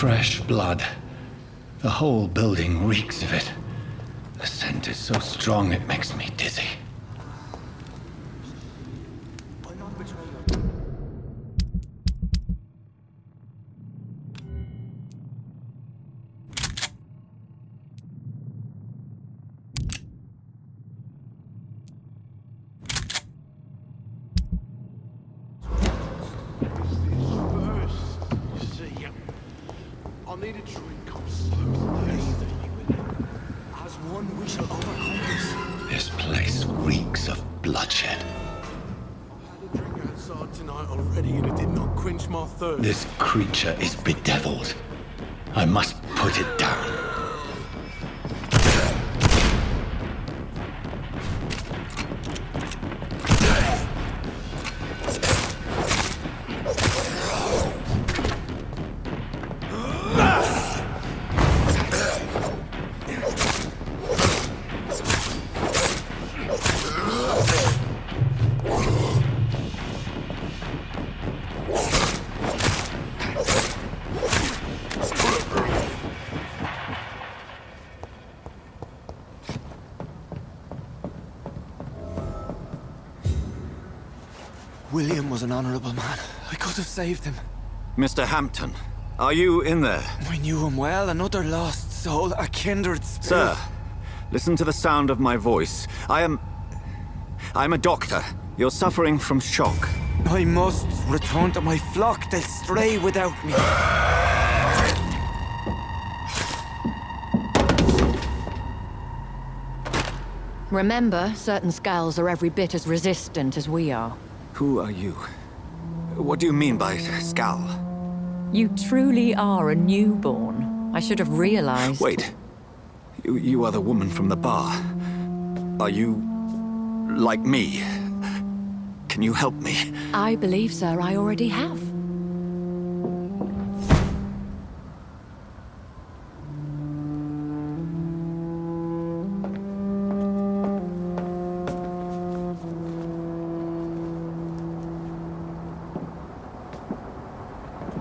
Fresh blood. The whole building reeks of it. The scent is so strong it makes me dizzy. This place reeks of bloodshed. I had a drink outside tonight already and it did not quench my thirst. This creature is bedeviled. I must put it down. William was an honorable man. I could have saved him. Mr. Hampton, are you in there? I knew him well, another lost soul, a kindred spirit. Sir, listen to the sound of my voice. I'm a doctor. You're suffering from shock. I must return to my flock. They'll stray without me. Remember, certain skulls are every bit as resistant as we are. Who are you? What do you mean by Skal? You truly are a newborn. I should have realized. Wait. You are the woman from the bar. Are you... like me? Can you help me? I believe, sir, I already have.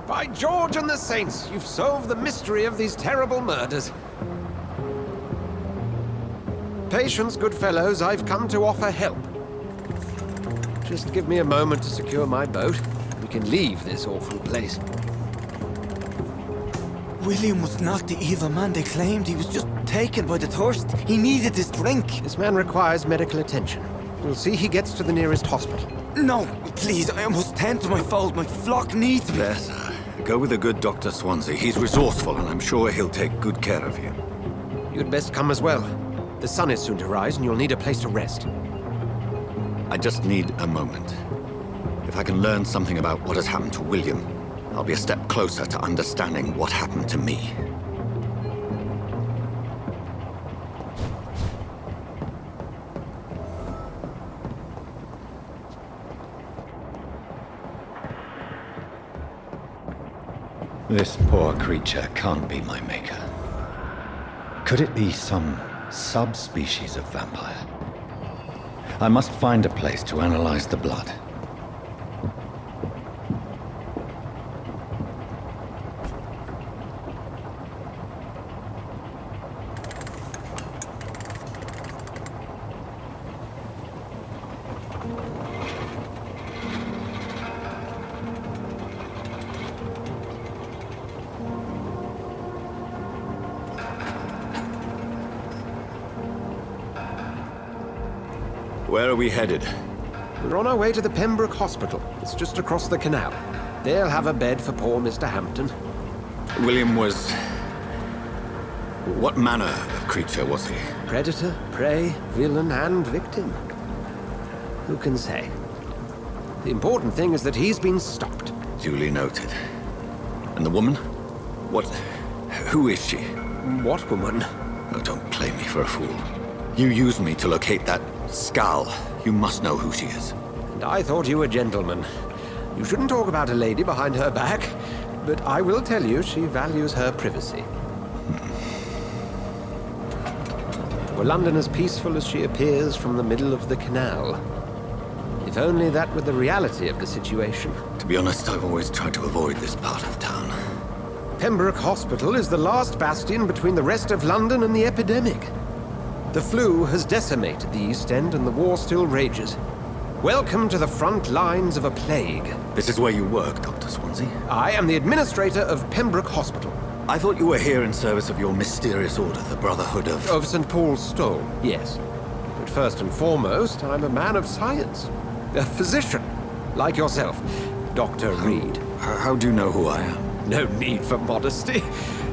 By George and the Saints, you've solved the mystery of these terrible murders. Patience, good fellows, I've come to offer help. Just give me a moment to secure my boat. We can leave this awful place. William was not the evil man they claimed. He was just taken by the thirst. He needed this drink. This man requires medical attention. We'll see he gets to the nearest hospital. No, please, I must tend to my fold. My flock needs me. There, sir. Go with the good Dr. Swansea. He's resourceful, and I'm sure he'll take good care of you. You'd best come as well. The sun is soon to rise, and you'll need a place to rest. I just need a moment. If I can learn something about what has happened to William, I'll be a step closer to understanding what happened to me. This poor creature can't be my maker. Could it be some subspecies of vampire? I must find a place to analyze the blood. Where are we headed? We're on our way to the Pembroke Hospital. It's just across the canal. They'll have a bed for poor Mr. Hampton. William was... what manner of creature was he? Predator, prey, villain, and victim. Who can say? The important thing is that he's been stopped. Duly noted. And the woman? What... who is she? What woman? Oh, don't play me for a fool. You used me to locate that Skal. You must know who she is. And I thought you a gentleman. You shouldn't talk about a lady behind her back, but I will tell you she values her privacy. Were London as peaceful as she appears from the middle of the canal? If only that were the reality of the situation. To be honest, I've always tried to avoid this part of town. Pembroke Hospital is the last bastion between the rest of London and the epidemic. The flu has decimated the East End and the war still rages. Welcome to the front lines of a plague. This is where you work, Dr. Swansea. I am the administrator of Pembroke Hospital. I thought you were here in service of your mysterious order, the Brotherhood of... Of St. Paul's Stole, yes. But first and foremost, I'm a man of science. A physician, like yourself, Dr. Reed. How do you know who I am? No need for modesty.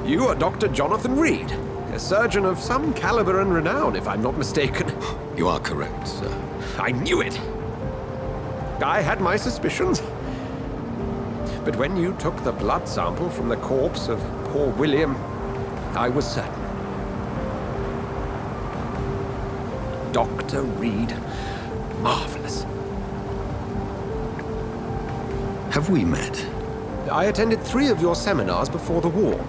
You are Dr. Jonathan Reed, a surgeon of some caliber and renown, if I'm not mistaken. You are correct, sir. I knew it! I had my suspicions. But when you took the blood sample from the corpse of poor William, I was certain. Dr. Reed. Marvelous. Have we met? I attended 3 of your seminars before the war.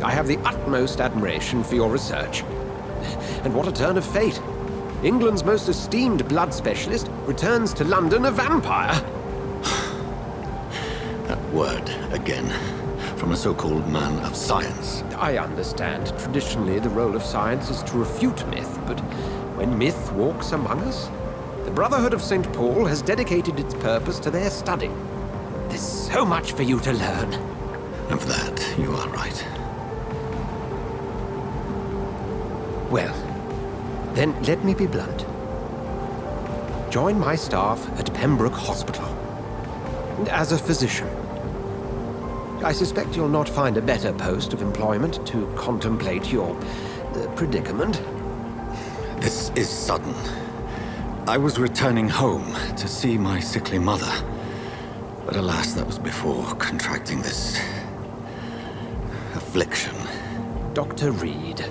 I have the utmost admiration for your research. And what a turn of fate. England's most esteemed blood specialist returns to London a vampire. That word, again. From a so-called man of science. I understand. Traditionally, the role of science is to refute myth, but when myth walks among us, the Brotherhood of St. Paul has dedicated its purpose to their study. There's so much for you to learn. Of that, you are right. Well, then let me be blunt. Join my staff at Pembroke Hospital. As a physician. I suspect you'll not find a better post of employment to contemplate your predicament. This is sudden. I was returning home to see my sickly mother. But alas, that was before contracting this... affliction. Dr. Reed,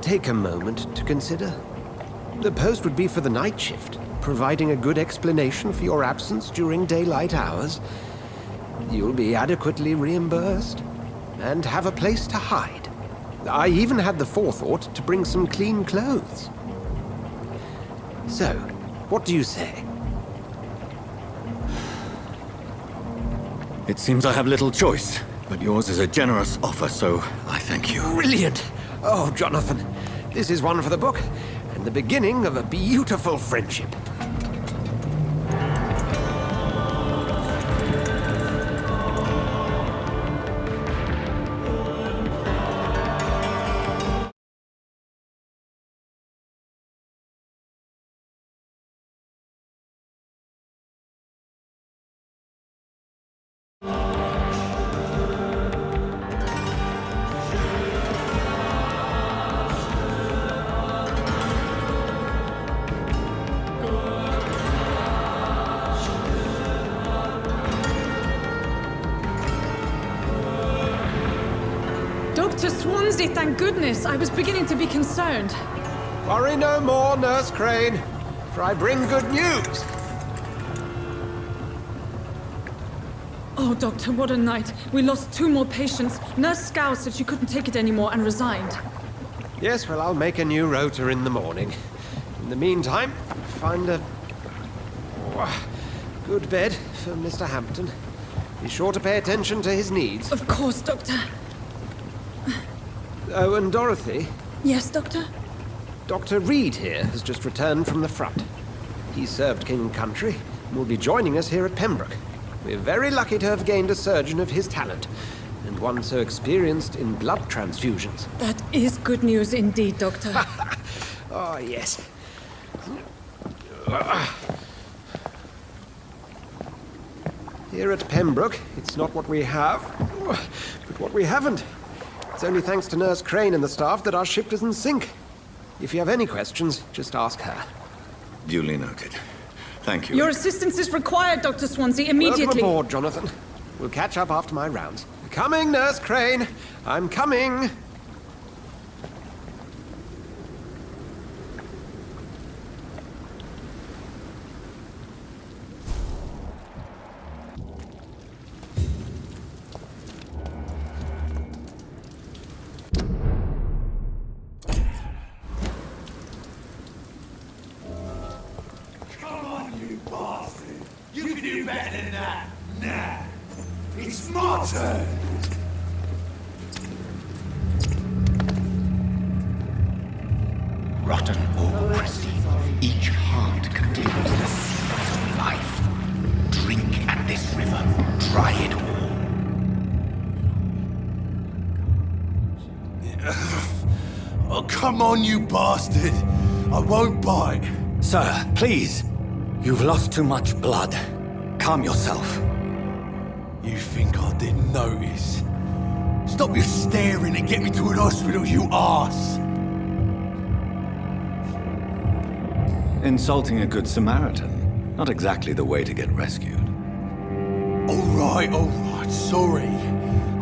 take a moment to consider. The post would be for the night shift, providing a good explanation for your absence during daylight hours. You'll be adequately reimbursed, and have a place to hide. I even had the forethought to bring some clean clothes. So, what do you say? It seems I have little choice, but yours is a generous offer, so I thank you. Brilliant! Oh, Jonathan, this is one for the book, and the beginning of a beautiful friendship. Dr. Swansea, thank goodness. I was beginning to be concerned. Worry no more, Nurse Crane, for I bring good news. Oh, Doctor, what a night. We lost 2 more patients. Nurse Scow said she couldn't take it anymore and resigned. Yes, well, I'll make a new rota in the morning. In the meantime, find a good bed for Mr. Hampton. Be sure to pay attention to his needs. Of course, Doctor. Oh, and Dorothy, Yes, Doctor? Dr. Reed here has just returned from the front. He served King and Country and will be joining us here at Pembroke. We're very lucky to have gained a surgeon of his talent, and one so experienced in blood transfusions. That is good news indeed, Doctor. Oh, yes. Here at Pembroke, it's not what we have, but what we haven't. It's only thanks to Nurse Crane and the staff that our ship doesn't sink. If you have any questions, just ask her. Duly noted. Thank you. Your assistance is required, Dr. Swansea, immediately. Welcome aboard, Jonathan. We'll catch up after my rounds. Coming, Nurse Crane. I'm coming. Come on, you bastard! You can do better than that! Nah! It's my turn! rotten or pristine, each heart contains the seeds of life. Drink at this river, try it all. Oh, come on, you bastard! I won't bite. Sir, please. You've lost too much blood. Calm yourself. You think I didn't notice? Stop your staring and get me to an hospital, you arse! Insulting a good Samaritan. Not exactly the way to get rescued. Alright, sorry.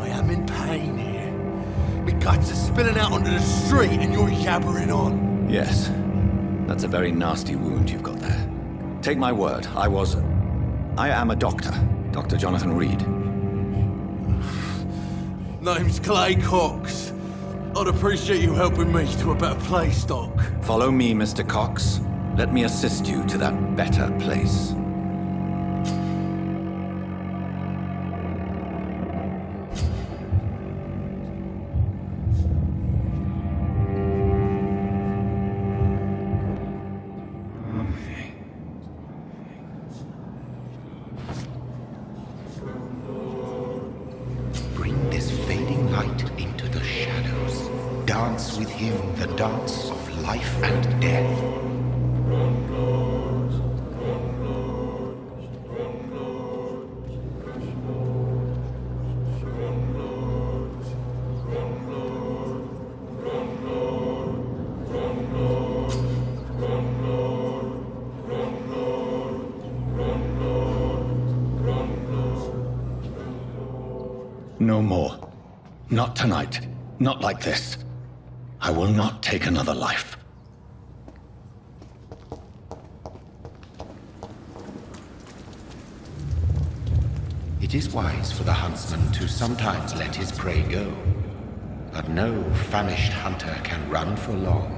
I am in pain here. My guts are spilling out onto the street and you're yabbering on. Yes. That's a very nasty wound you've got there. Take my word, I am a doctor. Dr. Jonathan Reed. Name's Clay Cox. I'd appreciate you helping me to a better place, Doc. Follow me, Mr. Cox. Let me assist you to that better place. Bring this fading light into the shadows. Dance with him the dance of life and death. No more. Not tonight. Not like this. I will not take another life. It is wise for the huntsman to sometimes let his prey go, but no famished hunter can run for long.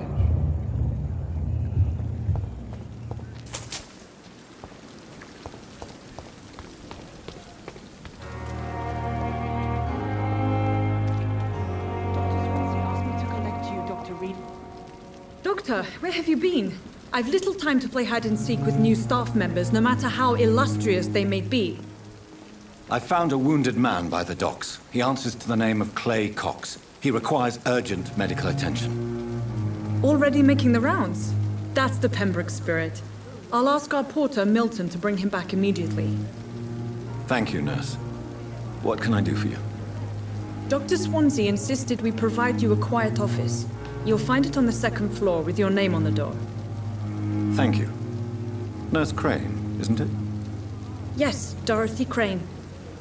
Doctor, where have you been? I've little time to play hide and seek with new staff members, no matter how illustrious they may be. I found a wounded man by the docks. He answers to the name of Clay Cox. He requires urgent medical attention. Already making the rounds? That's the Pembroke spirit. I'll ask our porter, Milton, to bring him back immediately. Thank you, nurse. What can I do for you? Dr. Swansea insisted we provide you a quiet office. You'll find it on the second floor with your name on the door. Thank you. Nurse Crane, isn't it? Yes, Dorothy Crane.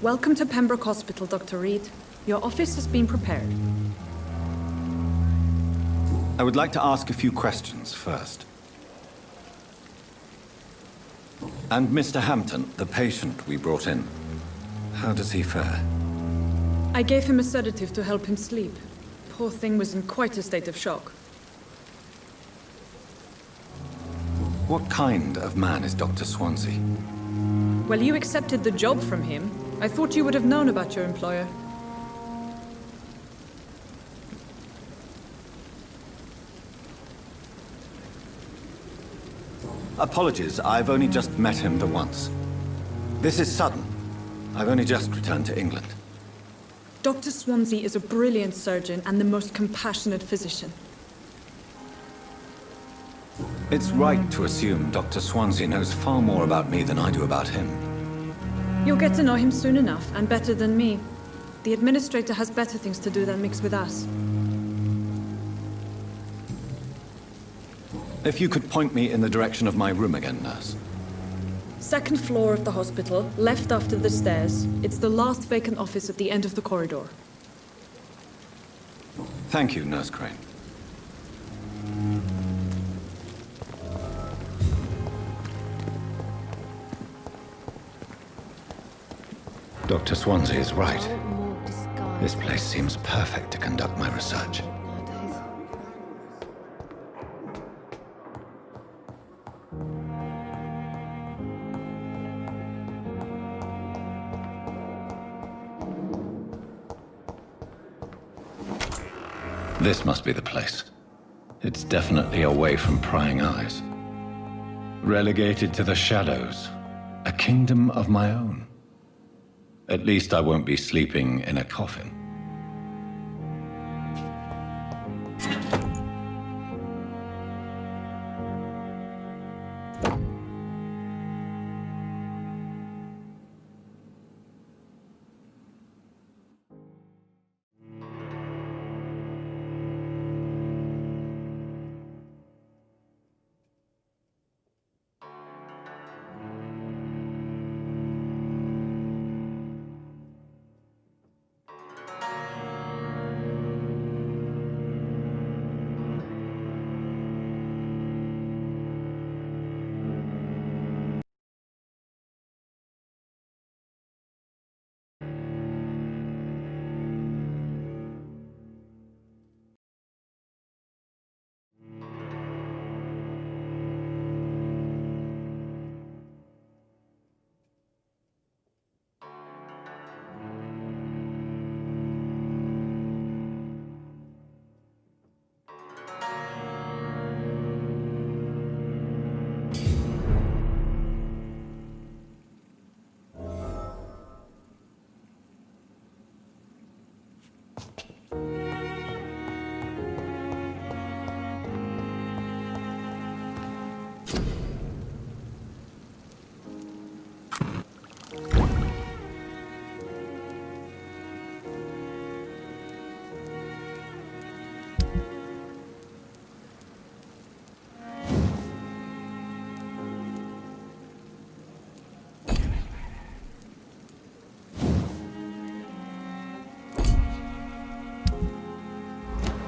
Welcome to Pembroke Hospital, Dr. Reed. Your office has been prepared. I would like to ask a few questions first. And Mr. Hampton, the patient we brought in, how does he fare? I gave him a sedative to help him sleep. Poor thing was in quite a state of shock. What kind of man is Dr. Swansea? Well, you accepted the job from him. I thought you would have known about your employer. Apologies, I've only just met him the once. This is sudden. I've only just returned to England. Dr. Swansea is a brilliant surgeon and the most compassionate physician. It's right to assume Dr. Swansea knows far more about me than I do about him. You'll get to know him soon enough, and better than me. The administrator has better things to do than mix with us. If you could point me in the direction of my room again, nurse. Second floor of the hospital, left after the stairs. It's the last vacant office at the end of the corridor. Thank you, Nurse Crane. Dr. Swansea is right. This place seems perfect to conduct my research. This must be the place. It's definitely away from prying eyes. Relegated to the shadows. A kingdom of my own. At least I won't be sleeping in a coffin.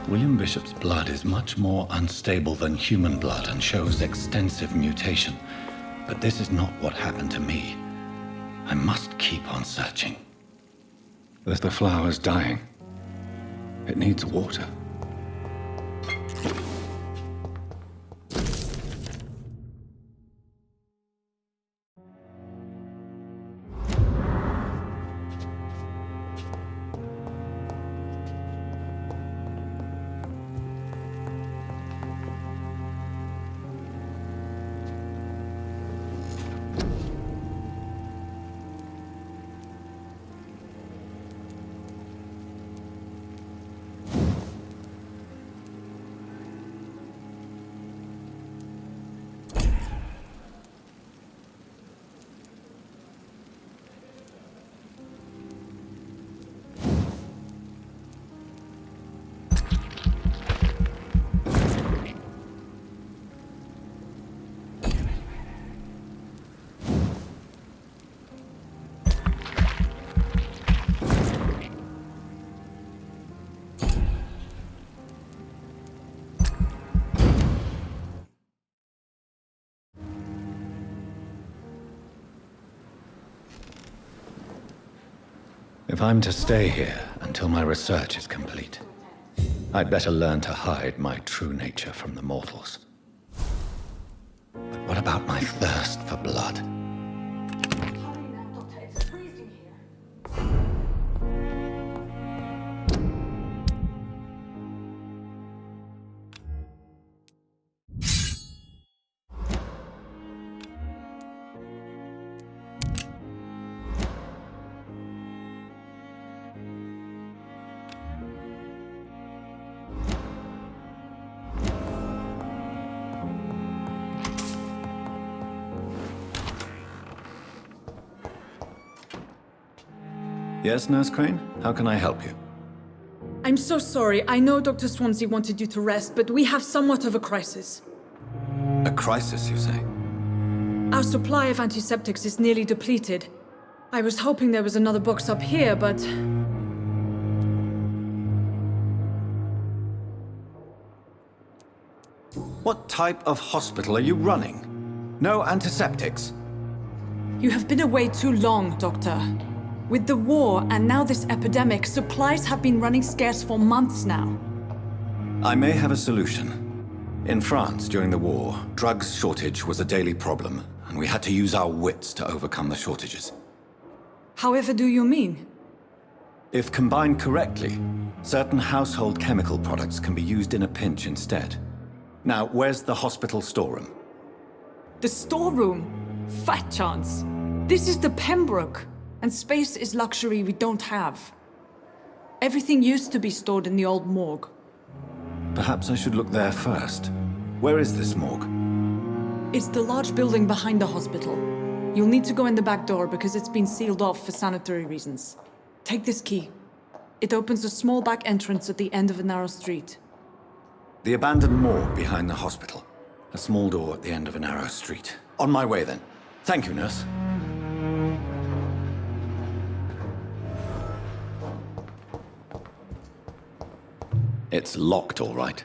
William Bishop's blood is much more unstable than human blood and shows extensive mutation. But this is not what happened to me. I must keep on searching. The flower's dying. It needs water. If I'm to stay here until my research is complete, I'd better learn to hide my true nature from the mortals. But what about my thirst for blood? Yes, Nurse Crane? How can I help you? I'm so sorry. I know Dr. Swansea wanted you to rest, but we have somewhat of a crisis. A crisis, you say? Our supply of antiseptics is nearly depleted. I was hoping there was another box up here, but... What type of hospital are you running? No antiseptics? You have been away too long, Doctor. With the war and now this epidemic, supplies have been running scarce for months now. I may have a solution. In France, during the war, drugs shortage was a daily problem, and we had to use our wits to overcome the shortages. However do you mean? If combined correctly, certain household chemical products can be used in a pinch instead. Now, where's the hospital storeroom? The storeroom? Fat chance. This is the Pembroke, and space is luxury we don't have. Everything used to be stored in the old morgue. Perhaps I should look there first. Where is this morgue? It's the large building behind the hospital. You'll need to go in the back door because it's been sealed off for sanitary reasons. Take this key. It opens a small back entrance at the end of a narrow street. The abandoned morgue behind the hospital. A small door at the end of a narrow street. On my way, then. Thank you, nurse. It's locked, all right.